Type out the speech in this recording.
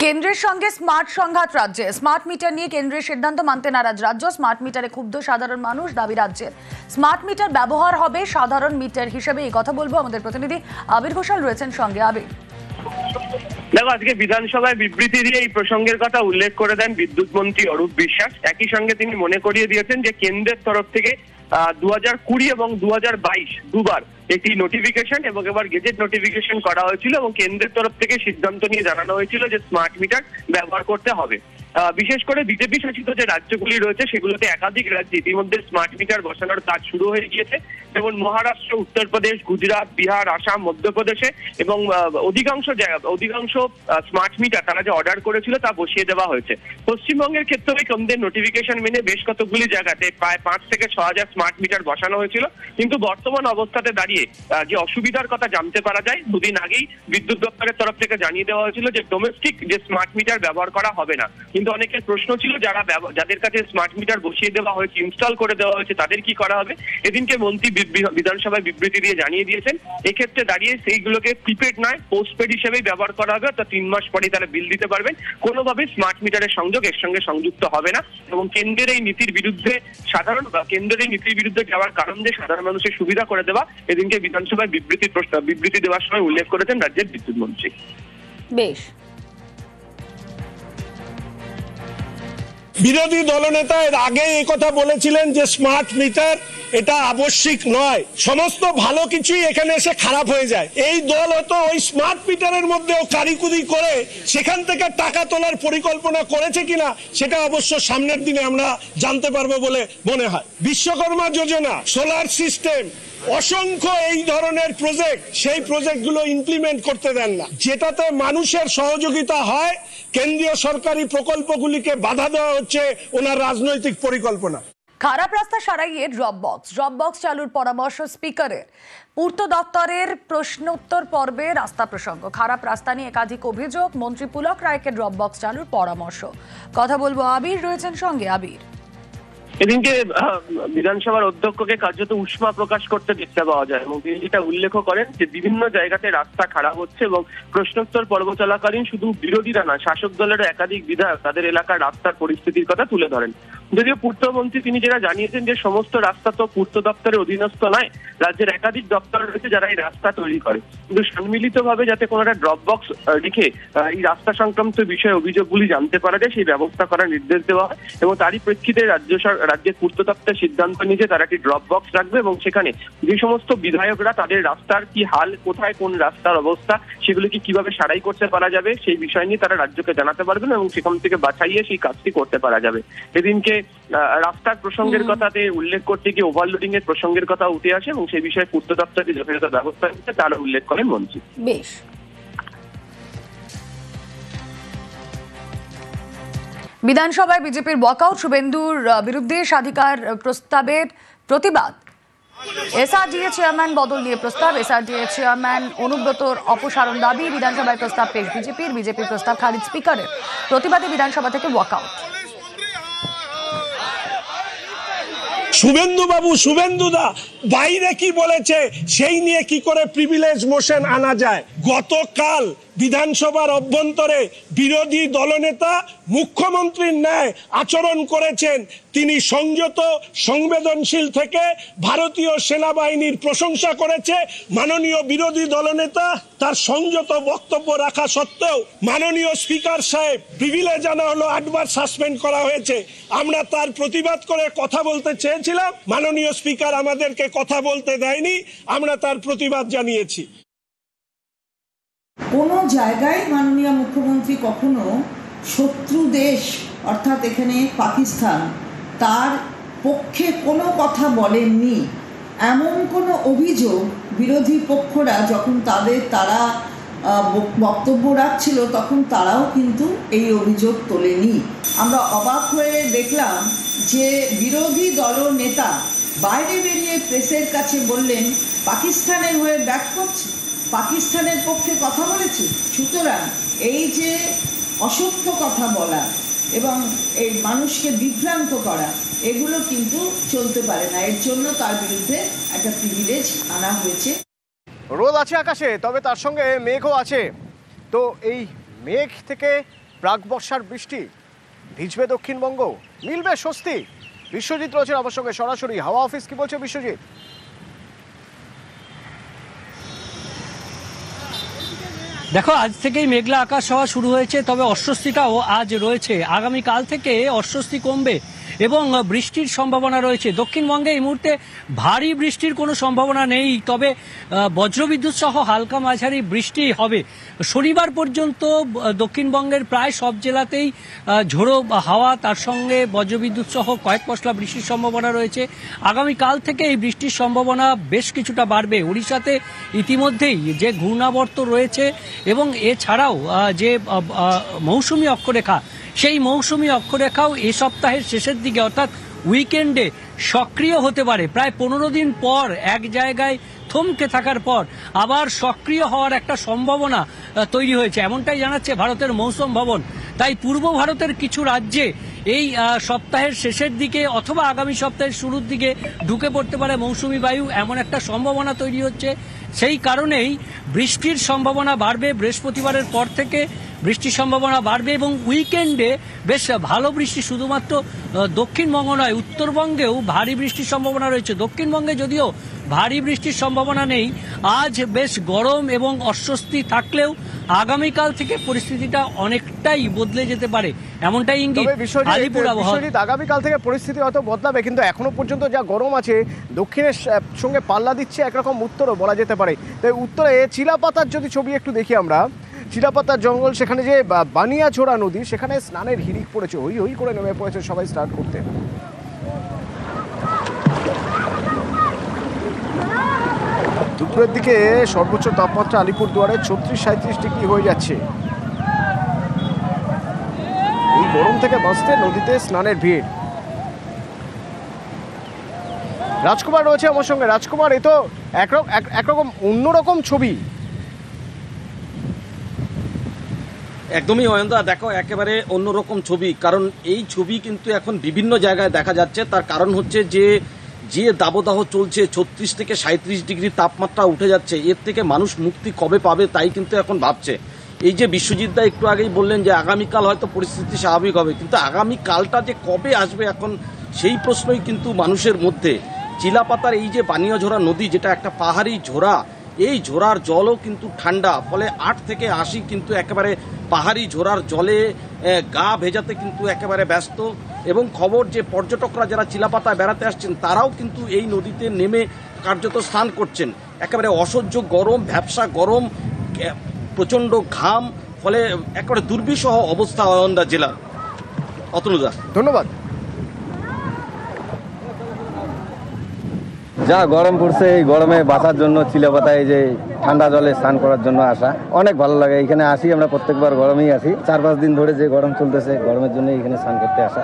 কেন্দ্রের সঙ্গে স্মার্ট সংঘাত রাজ্যে। স্মার্ট মিটার নিয়ে কেন্দ্রের সিদ্ধান্ত মানতে নারাজ রাজ্য। স্মার্ট মিটারে ক্ষুব্ধ সাধারণ মানুষ, দাবি রাজ্যের স্মার্ট মিটার ব্যবহার হবে সাধারণ মিটার হিসেবে। এই কথা বলবো, আমাদের প্রতিনিধি আবির ঘোষাল রয়েছেন সঙ্গে। আবির, দেখো, আজকে বিধানসভায় বিবৃতি দিয়ে এই প্রসঙ্গের কথা উল্লেখ করে দেন বিদ্যুৎ মন্ত্রী অরূপ বিশ্বাস। একই সঙ্গে তিনি মনে করিয়ে দিয়েছেন যে কেন্দ্রের তরফ থেকে 2020 এবং 2022 দুবার একটি নোটিফিকেশন এবং এবার গেজেট নোটিফিকেশন করা হয়েছিল এবং কেন্দ্রের তরফ থেকে সিদ্ধান্ত নিয়ে জানানো হয়েছিল যে স্মার্ট মিটার ব্যবহার করতে হবে। বিশেষ করে বিজেপি শাসিত যে রাজ্যগুলি রয়েছে সেগুলোতে একাধিক রাজ্যে ইতিমধ্যে স্মার্ট মিটার বসানোর কাজ শুরু হয়ে গিয়েছে, যেমন মহারাষ্ট্র, উত্তরপ্রদেশ, গুজরাট, বিহার, আসাম, মধ্যপ্রদেশে এবং অধিকাংশ স্মার্ট মিটার তারা যে অর্ডার করেছিল তা বসিয়ে দেওয়া হয়েছে। পশ্চিমবঙ্গের ক্ষেত্রে কেন্দ্রের নোটিফিকেশন মেনে বেশ কতগুলি জায়গাতে প্রায় 5 থেকে 6,000 স্মার্ট মিটার বসানো হয়েছিল, কিন্তু বর্তমান অবস্থাতে দাঁড়িয়ে যে অসুবিধার কথা জানতে পারা যায়, দুদিন আগেই বিদ্যুৎ দপ্তরের তরফ থেকে জানিয়ে দেওয়া হয়েছিল যে ডোমেস্টিক যে স্মার্ট মিটার ব্যবহার করা হবে না। কিন্তু অনেকের প্রশ্ন ছিল যাদের কাছে স্মার্ট মিটার বসিয়ে দেওয়া হয়েছে, ইনস্টল করে দেওয়া হয়েছে, তাদের কি করা হবে। এদিনকে মন্ত্রী বিধানসভায় বিবৃতি দিয়ে জানিয়ে দিয়েছেন এক্ষেত্রে দাঁড়িয়ে সেইগুলোকে প্রিপেড নয় পোস্টপেড হিসেবেই ব্যবহার করা হবে, অর্থাৎ 3 মাস পরেই তারা বিল দিতে পারবেন। কোনোভাবে স্মার্ট মিটারের সংযোগ এর সঙ্গে সংযুক্ত হবে না এবং কেন্দ্রের এই নীতির বিরুদ্ধে যাওয়ার কারণ যে সাধারণ মানুষের সুবিধা করে দেওয়া, এদিনকে বিধানসভায় বিবৃতি দেওয়ার সময় উল্লেখ করেছেন রাজ্যের বিদ্যুৎ মন্ত্রী। বেশ, বিরোধী দলনেতা এর আগে এই কথা বলেছিলেন যে স্মার্ট মিটার এটা আবশ্যিক নয়, সমস্ত ভালো কিছুই এখানে এসে খারাপ হয়ে যায়। এই দল হয়তো ওই স্মার্ট মিটারের মধ্যেও কারিকুরি করে সেখান থেকে টাকা তোলার পরিকল্পনা করেছে কিনা সেটা অবশ্য সামনের দিনে আমরা জানতে পারবো বলে মনে হয়। বিশ্বকর্মা যোজনা, সোলার সিস্টেম, অসংখ্য এই ধরনের প্রজেক্ট, সেই প্রজেক্টগুলো ইমপ্লিমেন্ট করতে দেন না। যেটাতে মানুষের সহযোগিতা হয়, কেন্দ্রীয় সরকারি প্রকল্পগুলিকে বাধা দেওয়া হচ্ছে ওনার রাজনৈতিক পরিকল্পনা। খারাপ রাস্তা সারাইয়ে ড্রপ বক্স চালুর পরামর্শ স্পিকারের। পূর্ত দপ্তরের প্রশ্নোত্তর পর্বে রাস্তা প্রসঙ্গ। খারাপ রাস্তা নিয়ে একাধিক অভিযোগ, মন্ত্রী পুলক রায়কে ড্রপ বক্স চালুর পরামর্শ। কথা বলবো, আবির রয়েছেন সঙ্গে। আবির, এদিনকে বিধানসভার অধ্যক্ষকে কার্যত উষ্মা প্রকাশ করতে দেখতে পাওয়া যায় এবং তিনি যেটা উল্লেখ করেন যে বিভিন্ন জায়গাতে রাস্তা খারাপ হচ্ছে এবং প্রশ্নোত্তর পর্ব চলাকালীন শুধু বিরোধীরা না, শাসক দলেরও একাধিক বিধায়ক তাদের এলাকার রাস্তার পরিস্থিতির কথা তুলে ধরেন। যদিও পূর্তমন্ত্রী তিনি যেটা জানিয়েছেন যে সমস্ত রাস্তা তো পূর্ত দপ্তরের অধীনস্থ নয়, রাজ্যের একাধিক দপ্তর রয়েছে যারা এই রাস্তা তৈরি করে, কিন্তু সম্মিলিতভাবে যাতে কোনো একটা ড্রপ বক্স রেখে এই রাস্তা সংক্রান্ত বিষয়ে অভিযোগগুলি জানতে পারা যায় সেই ব্যবস্থা করার নির্দেশ দেওয়া হয় এবং তারই প্রেক্ষিতে রাজ্যের পূর্ত দপ্তর সিদ্ধান্ত নিয়েছে তারা একটি ড্রপ বক্স রাখবে এবং সেখানে যে সমস্ত বিধায়করা তাদের রাস্তার কি হাল, কোথায় কোন রাস্তার অবস্থা, সেগুলিকে কিভাবে সারাই করতে পারা যাবে সেই বিষয় নিয়ে তারা রাজ্যকে জানাতে পারবেন এবং সেখান থেকে বাছাইয়ে সেই কাজটি করতে পারা যাবে। এদিনকে রাস্তার প্রসঙ্গের কথাতে উল্লেখ করতে গিয়ে ওভারলোডিং এর প্রসঙ্গের কথা উঠে আসে এবং সেই বিষয়ে পূর্ত দপ্তরের যথাযথ ব্যবস্থা নিচ্ছে তারা উল্লেখ করেন মন্ত্রী। বেশ, বিধানসভায় বিজেপির ওয়াকআউট, শুভেন্দুর বিরুদ্ধে স্বাধিকার প্রস্তাবের প্রতিবাদ। এসআরডিএ চেয়ারম্যান বদল নিয়ে প্রস্তাব, এসআরডিএ চেয়ারম্যান অনুব্রতর অপসারণ দাবি। বিধানসভায় প্রস্তাব পেশ বিজেপির প্রস্তাব খারিজ স্পিকারের। প্রতিবাদে বিধানসভা থেকে ওয়াকআউট। শুভেন্দুদা বাইরে কি বলেছে সেই নিয়ে কি করে প্রিভিলেজ মোশন আনা যায়। গতকাল বিধানসভার অভ্যন্তরে বিরোধী দলনেতা মুখ্যমন্ত্রীর ন্যায় আচরণ করেছেন। তিনি সংযত, সংবেদনশীল থেকে ভারতীয় সেনাবাহিনীর প্রশংসা করেছে। মাননীয় বিরোধী দলনেতা তার সংযত বক্তব্য রাখা সত্ত্বেও মাননীয় স্পিকার সাহেব প্রিভিলেজ আনা হলো, 8 বার সাসপেন্ড করা হয়েছে। আমরা তার প্রতিবাদ করে কথা বলতে চেয়েছিলাম, মাননীয় স্পিকার আমাদেরকে কথা বলতে দেয়নি, আমরা তার প্রতিবাদ জানিয়েছি। কোনো জায়গায় মাননীয় মুখ্যমন্ত্রী কখনো শত্রু দেশ অর্থাৎ এখানে পাকিস্তান তার পক্ষে কোনো কথা বলেননি। এমন কোনো অভিযোগ বিরোধী পক্ষরা যখন তারা বক্তব্য রাখছিল তখন তারাও কিন্তু এই অভিযোগ তোলেনি। আমরা অবাক হয়ে দেখলাম যে বিরোধী দলনেতা বাইরে বেরিয়ে প্রেসের কাছে বললেন পাকিস্তানের হয়ে ব্যাক করছে, পাকিস্তানের পক্ষে কথা বলেছে। সুতরাং এই যে অসত্য কথা বলা এবং এই মানুষকে বিভ্রান্ত করা, এগুলো কিন্তু চলতে পারে না। এর জন্য তার বিরুদ্ধে একটা প্রিভিলেজ আনা হয়েছে। রোদ আছে আকাশে, তবে তার সঙ্গে মেঘও আছে। তো এই মেঘ থেকে প্রাক বর্ষার বৃষ্টি, ভিজবে দক্ষিণবঙ্গ, মিলবে স্বস্তি। বিশ্বজিৎ রয়েছেন আমার সঙ্গে সরাসরি। হাওয়া অফিস কি বলছে বিশ্বজিৎ? দেখো, আজ থেকেই মেঘলা আকাশ হওয়া শুরু হয়েছে, তবে অস্বস্তিটাও আজ রয়েছে। আগামীকাল থেকে অস্বস্তি কমবে এবং বৃষ্টির সম্ভাবনা রয়েছে। দক্ষিণবঙ্গে এই মুহূর্তে ভারী বৃষ্টির কোনো সম্ভাবনা নেই, তবে বজ্রবিদ্যুৎ সহ হালকা মাঝারি বৃষ্টি হবে। শনিবার পর্যন্ত দক্ষিণবঙ্গের প্রায় সব জেলাতেই ঝোড়ো হাওয়া, তার সঙ্গে বজ্রবিদ্যুৎ সহ কয়েক পশলা বৃষ্টির সম্ভাবনা রয়েছে। আগামীকাল থেকে এই বৃষ্টির সম্ভাবনা বেশ কিছুটা বাড়বে। উড়িষ্যাতে ইতিমধ্যেই যে ঘূর্ণাবর্ত রয়েছে এবং এছাড়াও যে মৌসুমী অক্ষরেখা, সেই মৌসুমী অক্ষরেখাও এ সপ্তাহের শেষের দিকে অর্থাৎ উইকেন্ডে সক্রিয় হতে পারে। প্রায় 15 দিন পর এক জায়গায় থমকে থাকার পর আবার সক্রিয় হওয়ার একটা সম্ভাবনা তৈরি হয়েছে, এমনটাই জানাচ্ছে ভারতের মৌসুম ভবন। তাই পূর্ব ভারতের কিছু রাজ্যে এই সপ্তাহের শেষের দিকে অথবা আগামী সপ্তাহের শুরুর দিকে ঢুকে পড়তে পারে মৌসুমী বায়ু, এমন একটা সম্ভাবনা তৈরি হচ্ছে। সেই কারণেই বৃষ্টির সম্ভাবনা বাড়বে। বৃহস্পতিবারের পর থেকে বৃষ্টির সম্ভাবনা বাড়বে এবং উইকেন্ডে বেশ ভালো বৃষ্টি, শুধুমাত্র দক্ষিণবঙ্গ নয়, উত্তরবঙ্গেও ভারী বৃষ্টির সম্ভাবনা রয়েছে। দক্ষিণবঙ্গে যদিও ভারী বৃষ্টির সম্ভাবনা নেই, আজ বেশ গরম এবং অস্বস্তি থাকলেও আগামীকাল থেকে পরিস্থিতিটা অনেকটাই বদলে যেতে পারে, এমনটাই ইঙ্গিত আলিপুর আবহাওয়া। আগামীকাল থেকে পরিস্থিতি হয়তো বদলাবে, কিন্তু এখনো পর্যন্ত যা গরম আছে দক্ষিণের সঙ্গে পাল্লা দিচ্ছে একরকম উত্তরও বলা যেতে পারে। তাই উত্তরে চিলাপাতার যদি ছবি একটু দেখি আমরা, চিলাপাতার জঙ্গল, সেখানে যে বানিয়াঝোড়া নদী, সেখানে স্নানের হিড়িক পড়েছে, হই হই করে নেমে পড়েছে সবাই স্টার্ট করতে। দুপুরের দিকে সর্বোচ্চ তাপমাত্রা আলিপুরদুয়ারে 36-37 ডিগ্রি হয়ে যাচ্ছে। এই গরম থেকে বাঁচতে নদীতে স্নানের ভিড়। রাজকুমার রয়েছে আমার সঙ্গে। রাজকুমার, এ তো একরকম অন্যরকম ছবি। একদমই অয়নদা, দেখো একেবারে অন্যরকম ছবি, কারণ এই ছবি কিন্তু এখন বিভিন্ন জায়গায় দেখা যাচ্ছে। তার কারণ হচ্ছে যে দাবদাহ চলছে, 36 থেকে 37 ডিগ্রি তাপমাত্রা উঠে যাচ্ছে, এর থেকে মানুষ মুক্তি কবে পাবে তাই কিন্তু এখন ভাবছে। এই যে বিশ্বজিৎ দা একটু আগেই বললেন যে আগামীকাল হয়তো পরিস্থিতি স্বাভাবিক হবে, কিন্তু আগামীকালটা যে কবে আসবে এখন সেই প্রশ্নই কিন্তু মানুষের মধ্যে। চিলাপাতার এই যে বানিয়াঝোড়া নদী, যেটা একটা পাহাড়ি ঝোড়া, এই ঝোড়ার জলও কিন্তু ঠান্ডা, ফলে 8 থেকে 80 কিন্তু একেবারে পাহাড়ি ঝোড়ার জলে গা ভেজাতে কিন্তু একেবারে ব্যস্ত। এবং খবর যে পর্যটকরা যারা চিলাপাতায় বেড়াতে আসছেন তারাও কিন্তু এই নদীতে নেমে কার্যত স্নান করছেন। একেবারে অসহ্য গরম, ভ্যাপসা গরম, প্রচণ্ড ঘাম, ফলে একেবারে দুর্বিষহ অবস্থা অয়নদা জেলার। অতনুদা, ধন্যবাদ। যা গরম পড়ছে, এই গরমে বাঁচার জন্য চিলাপাতায় যে ঠান্ডা জলে স্নান করার জন্য আসা অনেক ভালো লাগে। এখানে আসি আমরা প্রত্যেকবার, গরমেই আসি। 4-5 দিন ধরে যে গরম চলতেছে, গরমের জন্য এখানে স্নান করতে আসা।